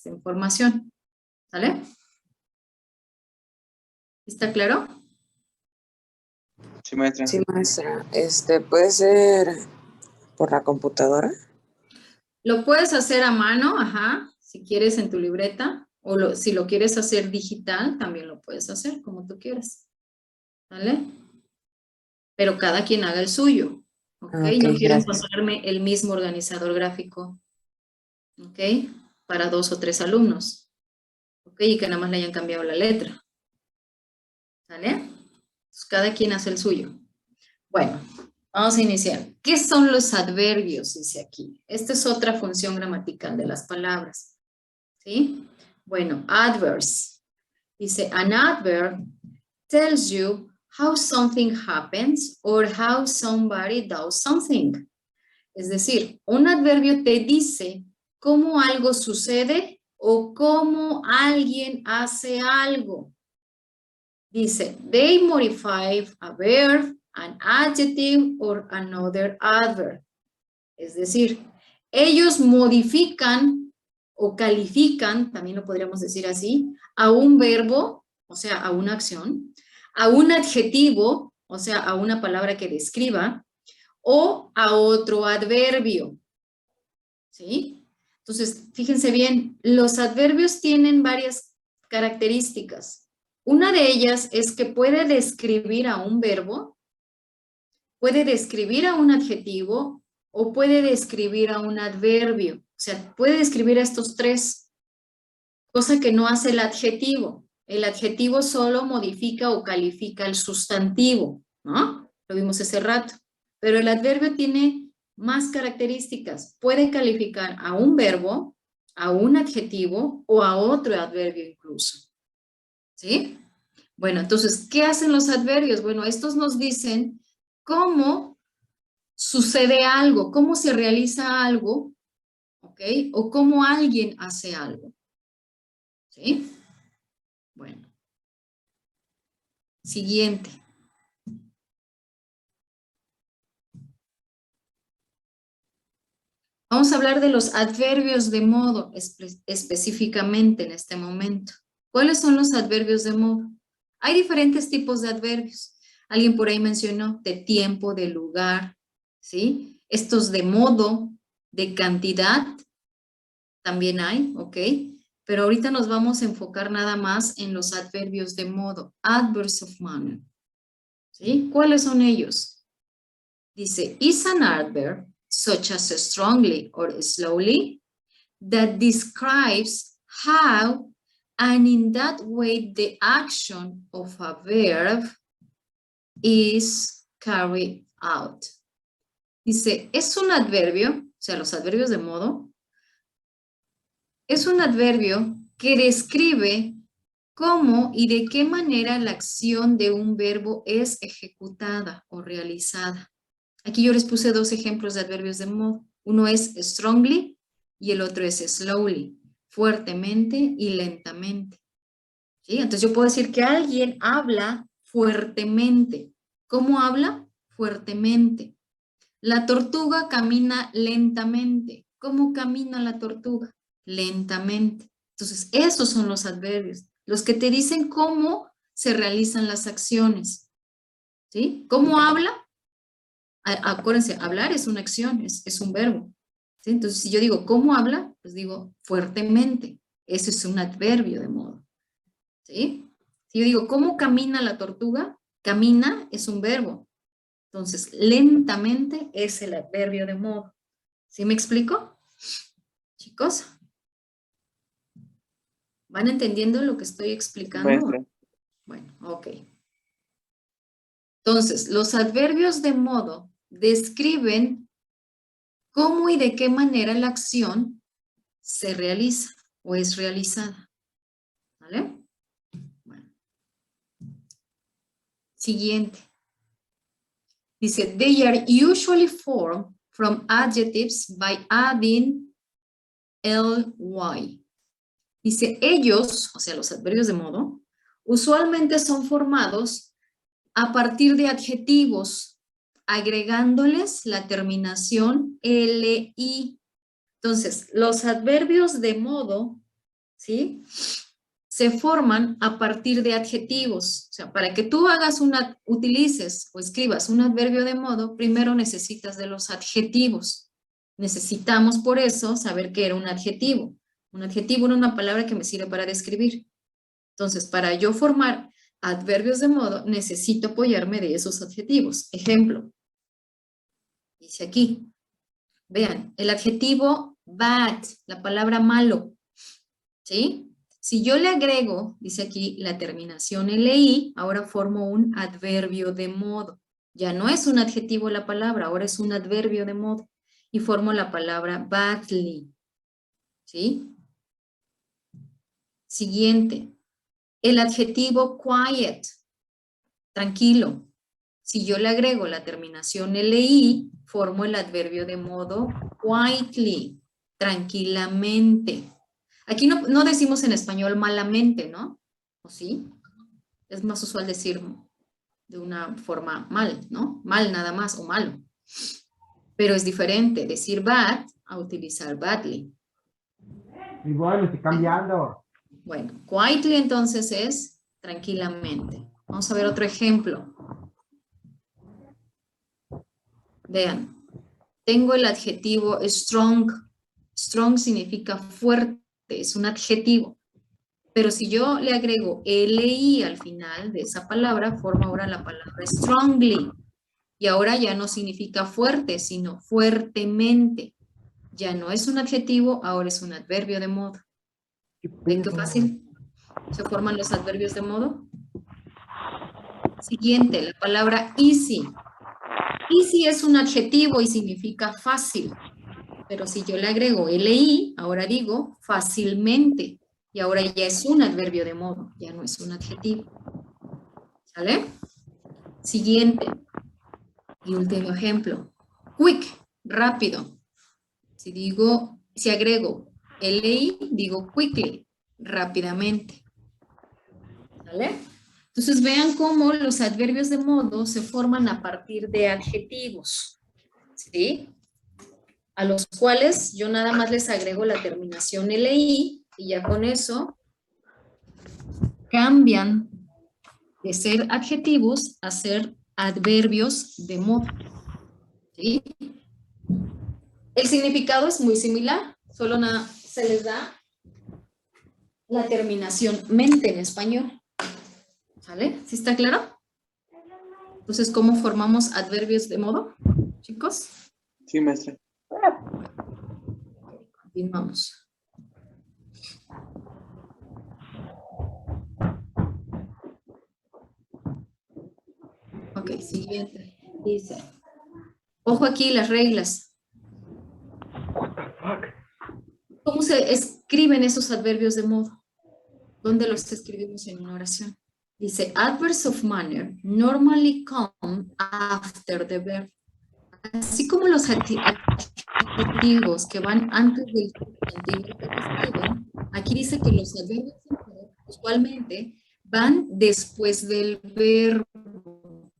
esta información. ¿Sale? ¿Está claro? Sí, maestra. Sí, maestra. ¿Puede ser por la computadora? Lo puedes hacer a mano, ajá, si quieres en tu libreta, o si lo quieres hacer digital, también lo puedes hacer como tú quieras. ¿Vale? Pero cada quien haga el suyo. ¿Ok? Ok, No quieren gracias. pasarme el mismo organizador gráfico. ¿Ok? Para 2 o 3 alumnos. ¿Ok? Y que nada más le hayan cambiado la letra. ¿Vale? Entonces, cada quien hace el suyo. Bueno, vamos a iniciar. ¿Qué son los adverbios? Dice aquí. Esta es otra función gramatical de las palabras. ¿Sí? Bueno, adverbs. Dice, an adverb tells you how something happens or how somebody does something. Es decir, un adverbio te dice cómo algo sucede o cómo alguien hace algo. Dice, they modify a verb, an adjective, or another adverb. Es decir, ellos modifican o califican, también lo podríamos decir así, a un verbo, o sea, a una acción, a un adjetivo, o sea, a una palabra que describa, o a otro adverbio. ¿Sí? Entonces, fíjense bien, los adverbios tienen varias características. Una de ellas es que puede describir a un verbo, puede describir a un adjetivo o puede describir a un adverbio. O sea, puede describir a estos tres, cosa que no hace el adjetivo. El adjetivo solo modifica o califica el sustantivo, ¿no? Lo vimos hace rato. Pero el adverbio tiene más características. Puede calificar a un verbo, a un adjetivo o a otro adverbio incluso. ¿Sí? Bueno, entonces, ¿qué hacen los adverbios? Bueno, estos nos dicen cómo sucede algo, cómo se realiza algo, ¿ok? O cómo alguien hace algo. ¿Sí? Bueno. Siguiente. Vamos a hablar de los adverbios de modo específicamente en este momento. ¿Cuáles son los adverbios de modo? Hay diferentes tipos de adverbios. Alguien por ahí mencionó de tiempo, de lugar, ¿sí? Estos de modo, de cantidad, también hay, ¿ok? Pero ahorita nos vamos a enfocar nada más en los adverbios de modo, adverbs of manner, ¿sí? ¿Cuáles son ellos? Dice, is an adverb such as strongly or slowly that describes how and in that way the action of a verb is carried out. Dice, es un adverbio, o sea, los adverbios de modo, es un adverbio que describe cómo y de qué manera la acción de un verbo es ejecutada o realizada. Aquí yo les puse dos ejemplos de adverbios de modo. Uno es strongly y el otro es slowly, fuertemente y lentamente. ¿Sí? Entonces yo puedo decir que alguien habla fuertemente. ¿Cómo habla? Fuertemente. La tortuga camina lentamente. ¿Cómo camina la tortuga? Lentamente. Entonces esos son los adverbios, los que te dicen cómo se realizan las acciones. ¿Sí? ¿Cómo habla? Acuérdense, hablar es una acción, es un verbo. ¿Sí? Entonces, si yo digo, ¿cómo habla? Pues digo, fuertemente. Eso es un adverbio de modo. ¿Sí? Si yo digo, ¿cómo camina la tortuga? Camina es un verbo. Entonces, lentamente es el adverbio de modo. ¿Sí me explico? Chicos, ¿van entendiendo lo que estoy explicando? Maestra. Bueno, ok. Entonces, los adverbios de modo describen cómo y de qué manera la acción se realiza o es realizada. ¿Vale? Bueno. Siguiente. Dice, they are usually formed from adjectives by adding ly. Dice, ellos, o sea, los adverbios de modo, usualmente son formados a partir de adjetivos, agregándoles la terminación li. Entonces, los adverbios de modo ¿sí? Se forman a partir de adjetivos. O sea, para que tú utilices o escribas un adverbio de modo, primero necesitas de los adjetivos. Necesitamos por eso saber qué era un adjetivo. Un adjetivo era una palabra que me sirve para describir. Entonces, para yo formar adverbios de modo, necesito apoyarme de esos adjetivos. Ejemplo, dice aquí, vean, el adjetivo bad, la palabra malo, ¿sí? Si yo le agrego, dice aquí, la terminación LI, ahora formo un adverbio de modo. Ya no es un adjetivo la palabra, ahora es un adverbio de modo. Y formo la palabra badly, ¿sí? Siguiente, el adjetivo quiet, tranquilo. Si yo le agrego la terminación LI, formo el adverbio de modo quietly, tranquilamente. Aquí no decimos en español malamente, ¿no? ¿O sí? Es más usual decir de una forma mal, ¿no? Mal nada más o malo. Pero es diferente decir bad a utilizar badly. Igual me estoy cambiando. Bueno, quietly entonces es tranquilamente. Vamos a ver otro ejemplo. Vean, tengo el adjetivo strong. Strong significa fuerte, es un adjetivo. Pero si yo le agrego LI al final de esa palabra, forma ahora la palabra strongly. Y ahora ya no significa fuerte, sino fuertemente. Ya no es un adjetivo, ahora es un adverbio de modo. ¿Ven qué fácil se forman los adverbios de modo? Siguiente, la palabra easy. Easy es un adjetivo y significa fácil. Pero si yo le agrego LI, ahora digo fácilmente. Y ahora ya es un adverbio de modo, ya no es un adjetivo. ¿Sale? Siguiente y último ejemplo. Quick, rápido. Si agrego LI, digo quickly, rápidamente. ¿Sale? Entonces vean cómo los adverbios de modo se forman a partir de adjetivos. ¿Sí? A los cuales yo nada más les agrego la terminación LI y ya con eso cambian de ser adjetivos a ser adverbios de modo. ¿Sí? El significado es muy similar, solo se les da la terminación mente en español. ¿Sale? ¿Sí está claro? Entonces, ¿cómo formamos adverbios de modo, chicos? Sí, maestra. Continuamos. Ok, siguiente. Dice, ojo aquí las reglas. What the fuck? ¿Cómo se escriben esos adverbios de modo? ¿Dónde los escribimos en una oración? Dice, adverbs of manner normally come after the verb. Así como los adjetivos que van antes del sustantivo que describen, aquí dice que los adverbios de modo usualmente van después del verbo.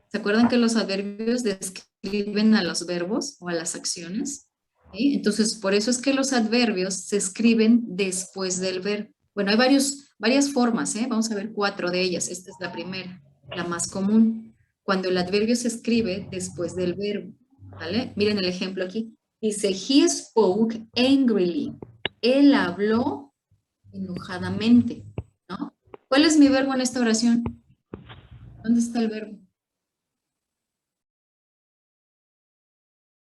¿Se acuerdan que los adverbios describen a los verbos o a las acciones? ¿Sí? Entonces, por eso es que los adverbios se escriben después del verbo. Bueno, hay varias formas, ¿eh? Vamos a ver 4 de ellas. Esta es la primera, la más común. Cuando el adverbio se escribe después del verbo, ¿vale? Miren el ejemplo aquí. Dice, he spoke angrily. Él habló enojadamente, ¿no? ¿Cuál es mi verbo en esta oración? ¿Dónde está el verbo?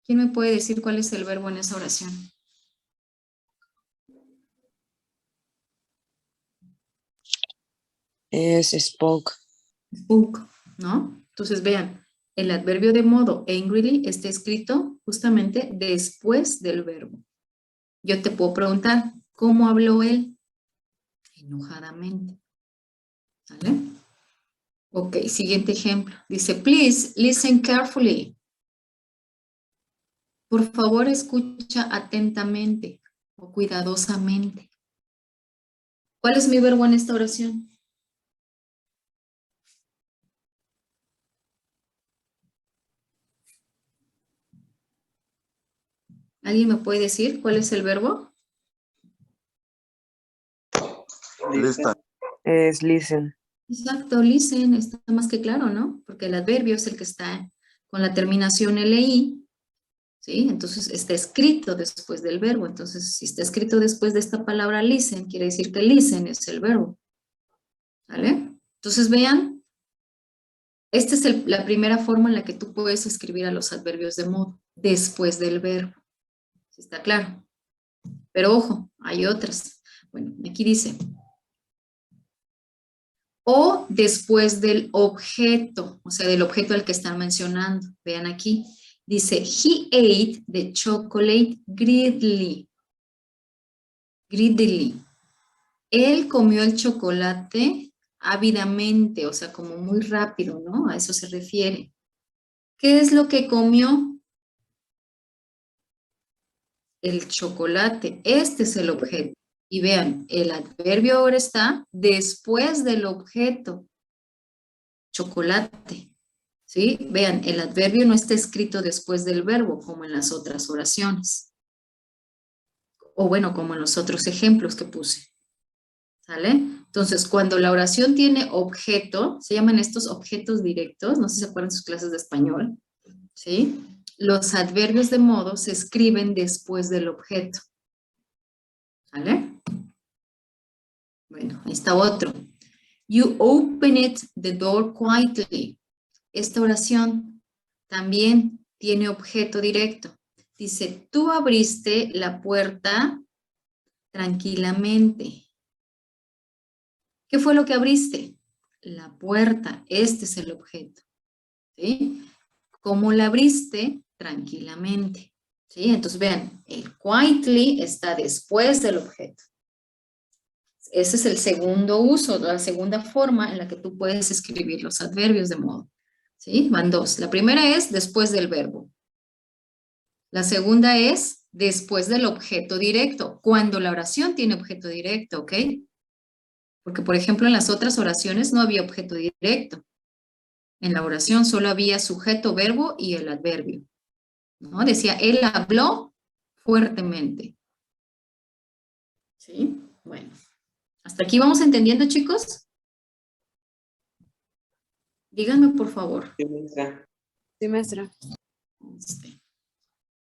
¿Quién me puede decir cuál es el verbo en esa oración? Es spoke. Spoke, ¿no? Entonces vean, el adverbio de modo angrily está escrito justamente después del verbo. Yo te puedo preguntar, ¿cómo habló él? Enojadamente. ¿Vale? Ok, siguiente ejemplo. Dice, please listen carefully. Por favor, escucha atentamente o cuidadosamente. ¿Cuál es mi verbo en esta oración? ¿Alguien me puede decir cuál es el verbo? Listen. Es listen. Exacto, listen, está más que claro, ¿no? Porque el adverbio es el que está con la terminación LI, ¿sí? Entonces está escrito después del verbo. Entonces, si está escrito después de esta palabra listen, quiere decir que listen es el verbo. ¿Vale? Entonces, vean, esta es la primera forma en la que tú puedes escribir a los adverbios de modo, después del verbo. ¿Sí está claro? Pero ojo, hay otras. Bueno, aquí dice, o después del objeto, o sea, del objeto al que están mencionando. Vean aquí, dice, he ate the chocolate greedily. Greedily. Él comió el chocolate ávidamente, o sea, como muy rápido, ¿no? A eso se refiere. ¿Qué es lo que comió? El chocolate. Este es el objeto. Y vean, el adverbio ahora está después del objeto. Chocolate. ¿Sí? Vean, el adverbio no está escrito después del verbo, como en las otras oraciones. O bueno, como en los otros ejemplos que puse. ¿Sale? Entonces, cuando la oración tiene objeto, se llaman estos objetos directos, no sé si se acuerdan de sus clases de español, ¿sí? Los adverbios de modo se escriben después del objeto. ¿Sale? Bueno, ahí está otro. You opened the door quietly. Esta oración también tiene objeto directo. Dice, tú abriste la puerta tranquilamente. ¿Qué fue lo que abriste? La puerta. Este es el objeto. ¿Sí? ¿Cómo la abriste? Tranquilamente. ¿Sí? Entonces vean, el quietly está después del objeto. Ese es el segundo uso, la segunda forma en la que tú puedes escribir los adverbios de modo. ¿Sí? Van dos. La primera es después del verbo. La segunda es después del objeto directo, cuando la oración tiene objeto directo, ¿ok? Porque, por ejemplo, en las otras oraciones no había objeto directo. En la oración solo había sujeto, verbo y el adverbio. ¿No? Decía, él habló fuertemente. ¿Sí? Bueno. ¿Hasta aquí vamos entendiendo, chicos? Díganme, por favor. Sí, maestra. Sí, maestra.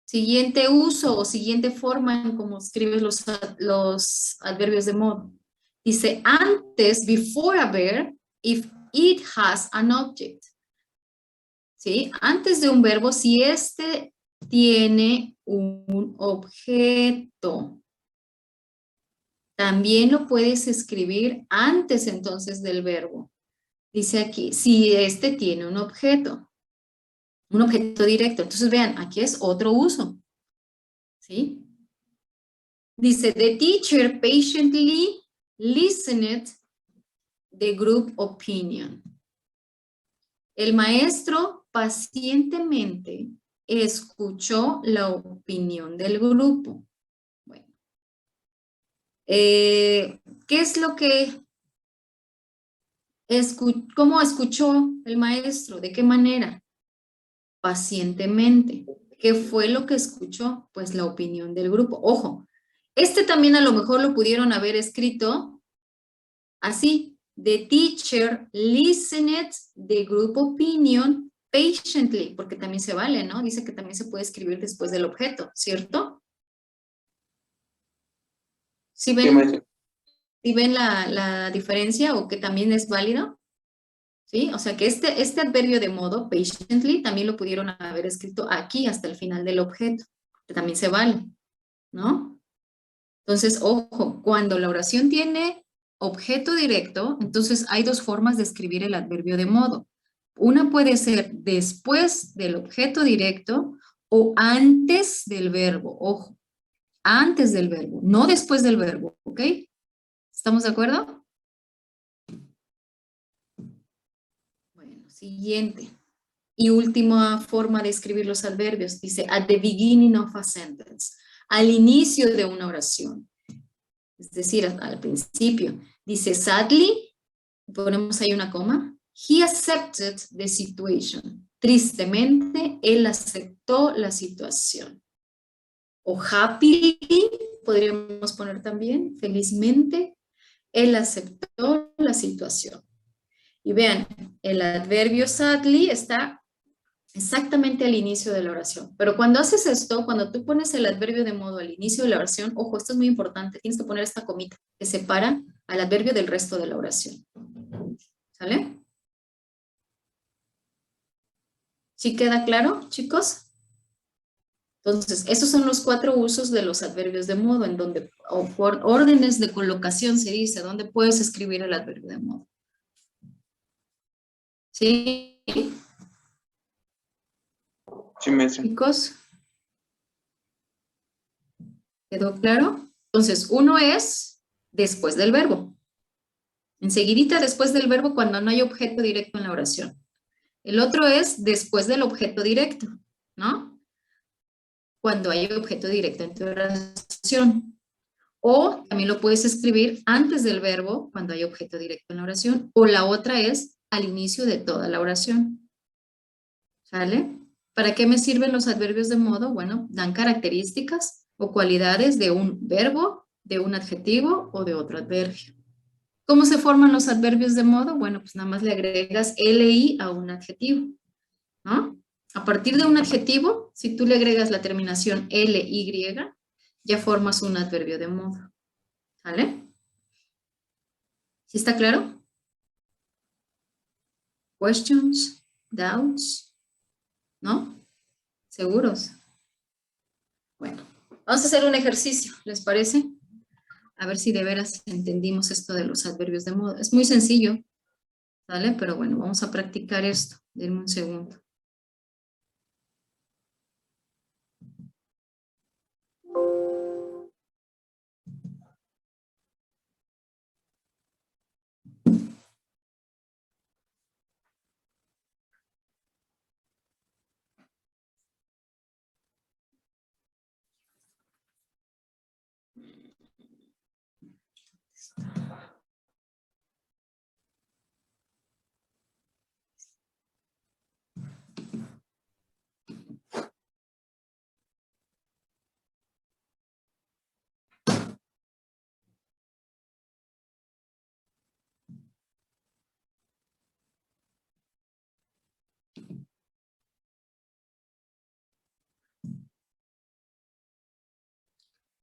Siguiente uso o siguiente forma en cómo escribes los adverbios de modo. Dice, antes, before a verb, if it has an object. ¿Sí? Antes de un verbo, si este tiene un objeto. También lo puedes escribir antes entonces del verbo. Dice aquí, si este tiene un objeto directo. Entonces vean, aquí es otro uso. ¿Sí? Dice, the teacher patiently listened the group opinion. El maestro pacientemente escuchó la opinión del grupo. Bueno. ¿Qué es lo que cómo escuchó el maestro? ¿De qué manera? Pacientemente. ¿Qué fue lo que escuchó? Pues la opinión del grupo. Ojo, este también a lo mejor lo pudieron haber escrito así. The teacher listened the group opinion patiently, porque también se vale, ¿no? Dice que también se puede escribir después del objeto, ¿cierto? ¿Sí ven, ¿sí ven la diferencia o que también es válido? ¿Sí? O sea que este adverbio de modo, patiently, también lo pudieron haber escrito aquí hasta el final del objeto, que también se vale, ¿no? Entonces, ojo, cuando la oración tiene objeto directo, entonces hay dos formas de escribir el adverbio de modo. Una puede ser después del objeto directo o antes del verbo, ojo, antes del verbo, no después del verbo, ¿ok? ¿Estamos de acuerdo? Bueno, siguiente. Y última forma de escribir los adverbios, dice at the beginning of a sentence, al inicio de una oración. Es decir, al principio. Dice, sadly, ponemos ahí una coma, he accepted the situation. Tristemente, él aceptó la situación. O happily, podríamos poner también, felizmente, Él aceptó la situación. Y vean, el adverbio sadly está exactamente al inicio de la oración. Pero cuando haces esto, cuando tú pones el adverbio de modo al inicio de la oración, ojo, esto es muy importante, tienes que poner esta comita que separa al adverbio del resto de la oración. ¿Sale? ¿Sí queda claro, chicos? Entonces, esos son los 4 usos de los adverbios de modo, en donde, o por órdenes de colocación se dice, donde puedes escribir el adverbio de modo. ¿Sí? Sí, maestra. Chicos, ¿quedó claro? Entonces, uno es después del verbo. Enseguidita después del verbo cuando no hay objeto directo en la oración. El otro es después del objeto directo, ¿no? Cuando hay objeto directo en tu oración. O también lo puedes escribir antes del verbo cuando hay objeto directo en la oración. O la otra es al inicio de toda la oración. ¿Sale? ¿Para qué me sirven los adverbios de modo? Bueno, dan características o cualidades de un verbo, de un adjetivo o de otro adverbio. ¿Cómo se forman los adverbios de modo? Bueno, pues nada más le agregas LI a un adjetivo, ¿no? A partir de un adjetivo, si tú le agregas la terminación LY, ya formas un adverbio de modo. ¿Sale? ¿Sí está claro? Questions, doubts, ¿no? ¿Seguros? Bueno, vamos a hacer un ejercicio, ¿les parece? A ver si de veras entendimos esto de los adverbios de modo. Es muy sencillo, ¿vale? Pero bueno, vamos a practicar esto. Denme un segundo.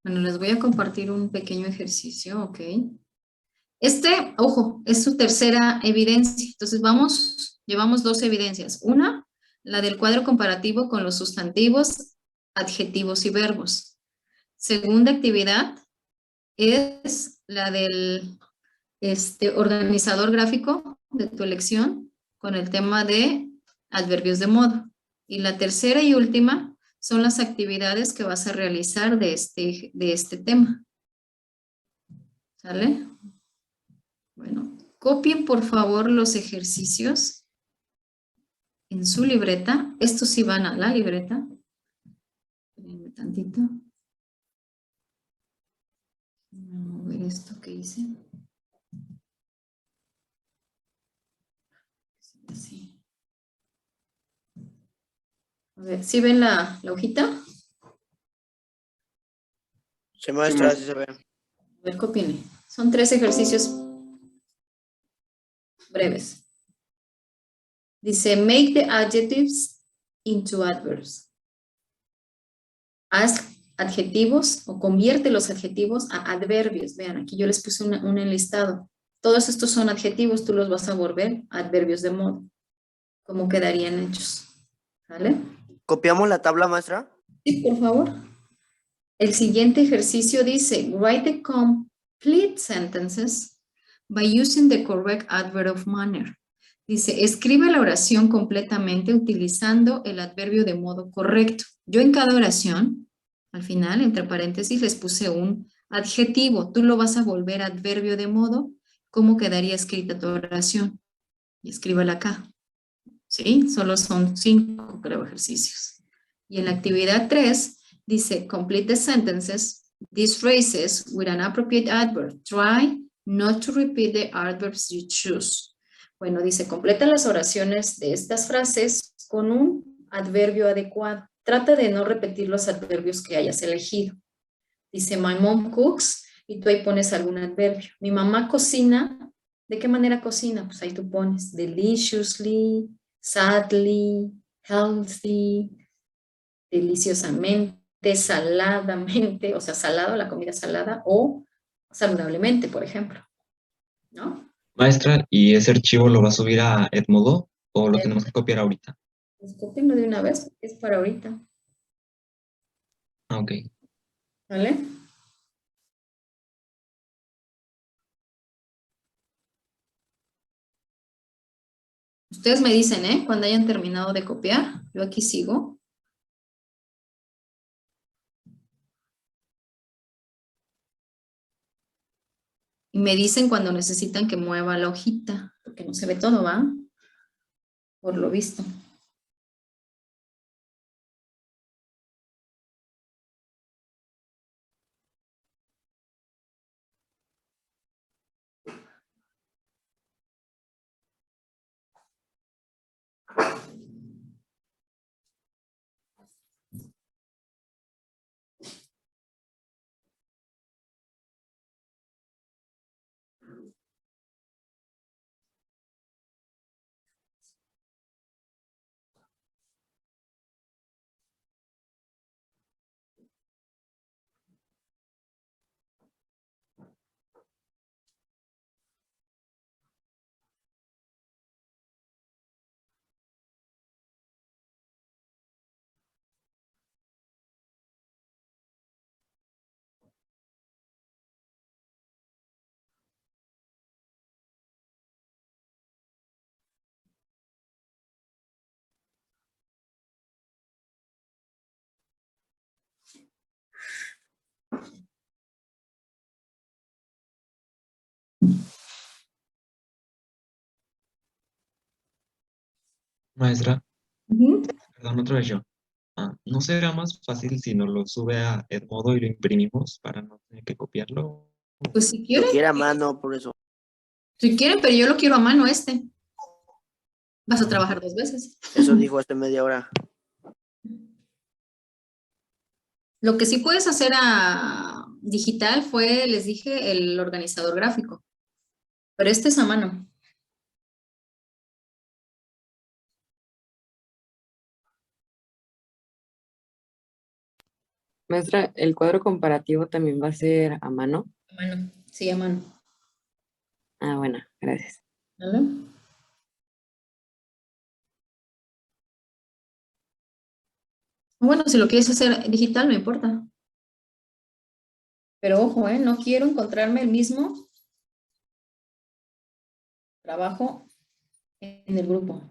Bueno, les voy a compartir un pequeño ejercicio, ¿ok? Ojo, es su tercera evidencia. Entonces llevamos 2 evidencias. Una, la del cuadro comparativo con los sustantivos, adjetivos y verbos. Segunda actividad es la del organizador gráfico de tu elección con el tema de adverbios de modo. Y la tercera y última son las actividades que vas a realizar de este tema. ¿Sale? Bueno, copien por favor los ejercicios en su libreta. Estos sí van a la libreta. Espérenme tantito. Vamos a ver esto que hice. Así. A ver, ¿sí ven la hojita? Sí, maestra, sí se ve. A ver, copien. Son 3 ejercicios breves. Dice, make the adjectives into adverbs. Haz adjetivos o convierte los adjetivos a adverbios. Vean, aquí yo les puse un enlistado. Todos estos son adjetivos, tú los vas a volver adverbios de modo. ¿Cómo quedarían hechos? ¿Vale? ¿Copiamos la tabla, maestra? Sí, por favor. El siguiente ejercicio dice, write the complete sentences by using the correct adverb of manner. Dice, escribe la oración completamente utilizando el adverbio de modo correcto. Yo en cada oración, al final, entre paréntesis, les puse un adjetivo. Tú lo vas a volver adverbio de modo. ¿Cómo quedaría escrita tu oración? Y escríbela acá. ¿Sí? Solo son 5, creo, ejercicios. Y en la actividad 3, dice, complete the sentences, these phrases with an appropriate adverb. Try not to repeat the adverbs you choose. Bueno, dice, completa las oraciones de estas frases con un adverbio adecuado. Trata de no repetir los adverbios que hayas elegido. Dice, my mom cooks y tú ahí pones algún adverbio. Mi mamá cocina. ¿De qué manera cocina? Pues ahí tú pones deliciously, sadly, healthy, deliciosamente, saladamente, o sea, salado, la comida salada, o saludablemente, por ejemplo, ¿no? Maestra, ¿y ese archivo lo va a subir a Edmodo o lo tenemos que copiar ahorita? Pues cópienlo de una vez, porque es para ahorita, Ah, ok. ¿vale? Ustedes me dicen, ¿eh? Cuando hayan terminado de copiar, yo aquí sigo. Y me dicen cuando necesitan que mueva la hojita, porque no se ve todo, ¿va? Por lo visto. Maestra, Ujú. perdón, otra vez yo. ¿No será más fácil si nos lo sube a Edmodo y lo imprimimos para no tener que copiarlo? Pues si Lo quieren, quiere a mano, por eso. si quieren, pero yo lo quiero a mano este. Vas a trabajar 2 veces. Eso dijo hace media hora. Lo que sí puedes hacer a digital fue, les dije, el organizador gráfico, pero este es a mano. Maestra, ¿el cuadro comparativo también va a ser a mano? A mano, sí, a mano. Ah, bueno, gracias. ¿Vale? Bueno, si lo quieres hacer digital, no importa. Pero ojo, no quiero encontrarme el mismo trabajo en el grupo.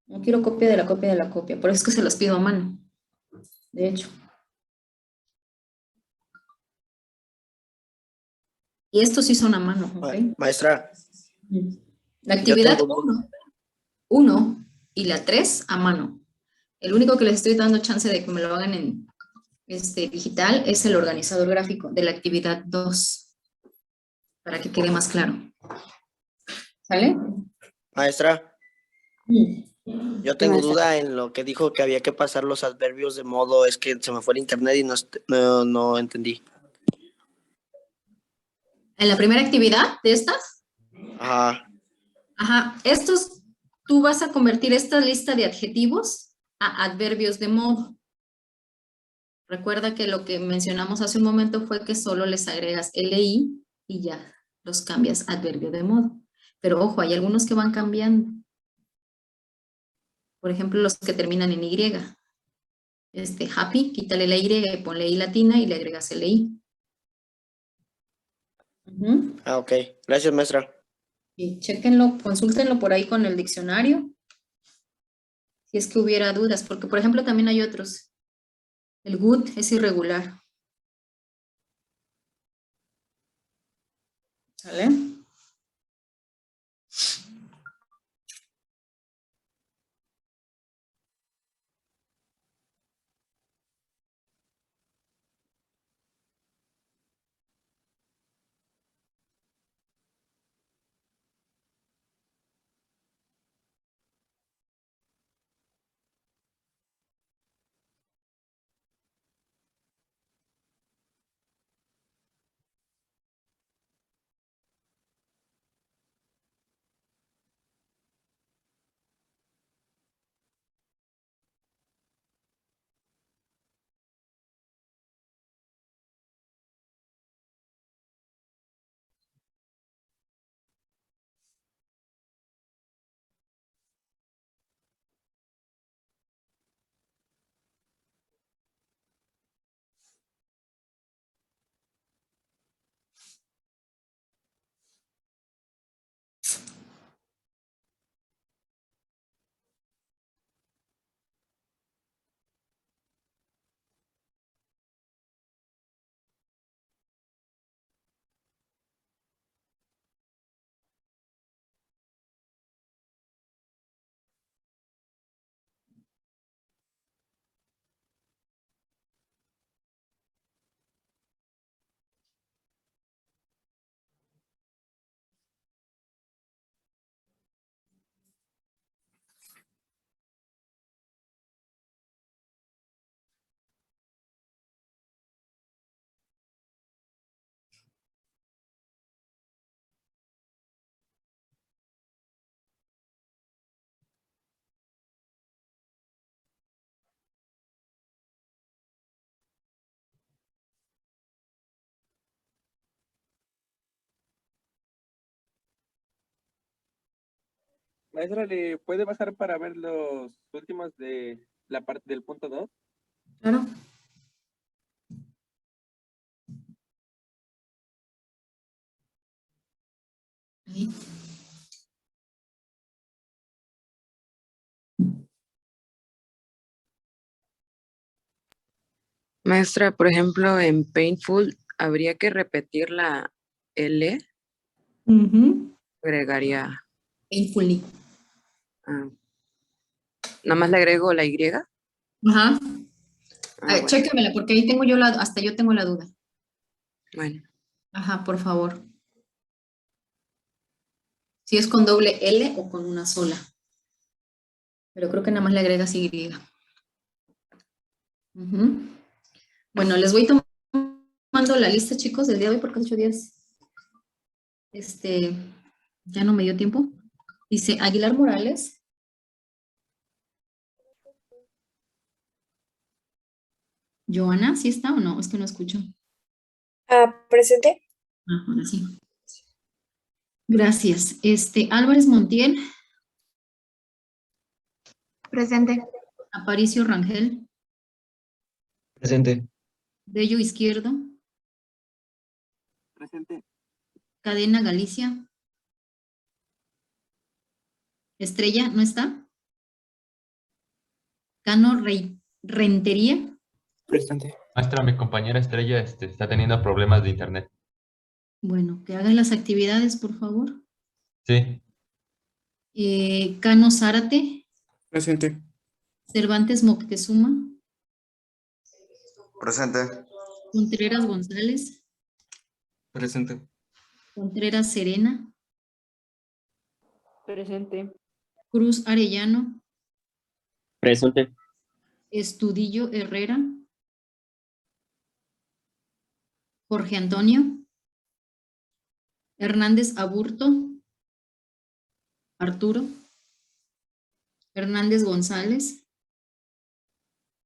No quiero copia de la copia de la copia. Por eso es que se los pido a mano, de hecho. Y estos sí son a mano, ¿ok? Maestra, La yo actividad tengo duda. 1 y la 3 a mano. El único que les estoy dando chance de que me lo hagan en digital es el organizador gráfico de la actividad 2, para que quede más claro. ¿Sale? Maestra, yo Sí, tengo maestra. duda en lo que dijo que había que pasar los adverbios de modo. Es que se me fue el internet y no entendí. En la primera actividad de estas, Ajá. ajá, estos, tú vas a convertir esta lista de adjetivos a adverbios de modo. Recuerda que lo que mencionamos hace un momento fue que solo les agregas LI y ya los cambias a adverbio de modo. Pero ojo, hay algunos que van cambiando. Por ejemplo, los que terminan en Y. Happy, quítale la Y y ponle I latina y le agregas LI. Ujú. Ah, ok. Gracias, maestra. Y chéquenlo, consúltenlo por ahí con el diccionario, si es que hubiera dudas, porque por ejemplo también hay otros. El good es irregular. ¿Sale? Maestra, ¿le puede bajar para ver los últimos de la parte del punto 2? Claro. Ahí. Maestra, por ejemplo, en Painful, ¿habría que repetir la L? Agregaría, Painfully. nada más le agrego la Y. Ajá. Bueno, Chécamela, porque ahí tengo yo hasta yo tengo la duda. bueno. Ajá, por favor. Si es con doble L o con una sola. Pero creo que nada más le agregas Y. Ujú. Bueno, les voy tomando la lista, chicos, del día de hoy, porque 8 días. Ya no me dio tiempo. Dice Aguilar Morales. Joana, ¿sí está o no? Es que no escucho. Presente. Ah, ahora sí. Gracias. Álvarez Montiel. Presente. Aparicio Rangel. Presente. Bello Izquierdo. Presente. Cadena Galicia. Estrella, ¿no está? Cano Rentería. Presente. Maestra, mi compañera Estrella está teniendo problemas de internet. Bueno, que hagan las actividades, por favor. Sí, Cano Zárate. Presente. Cervantes Moctezuma. Presente. Contreras González. Presente. Contreras Serena. Presente. Cruz Arellano. Presente. Estudillo Herrera. Jorge Antonio. Hernández Aburto. Arturo. Hernández González.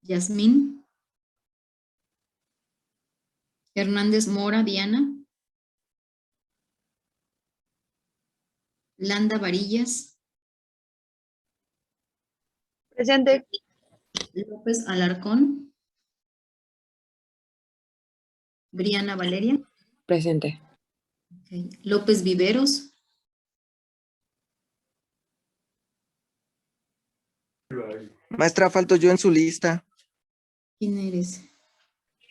Yasmín. Hernández Mora Diana. Landa Varillas. Presente. López Alarcón. Briana Valeria. Presente. Okay. López Viveros. Maestra, falto yo en su lista. ¿Quién eres?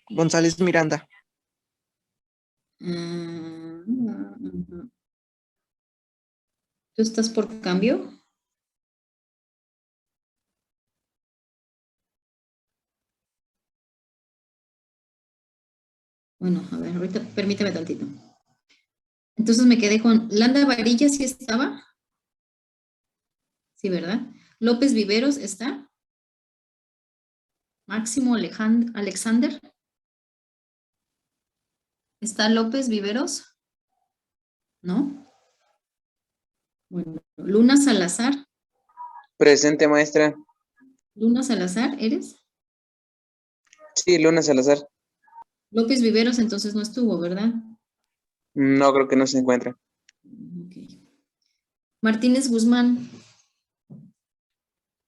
González Miranda. Ujú. ¿Tú estás por cambio? Bueno, a ver, ahorita permíteme tantito. Entonces me quedé con Landa Varilla, ¿sí estaba? Sí, ¿verdad? López Viveros, ¿está? Máximo Alexander. ¿Está López Viveros? ¿No? Bueno, Luna Salazar. Presente, maestra. Luna Salazar, ¿eres? Sí, Luna Salazar. López Viveros entonces no estuvo, ¿verdad? No, creo que no se encuentra. Ok. Martínez Guzmán.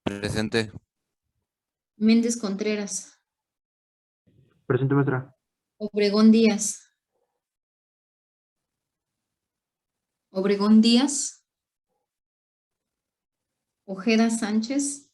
Presente. Méndez Contreras. Presente, maestra. Obregón Díaz. Obregón Díaz. Ojeda Sánchez.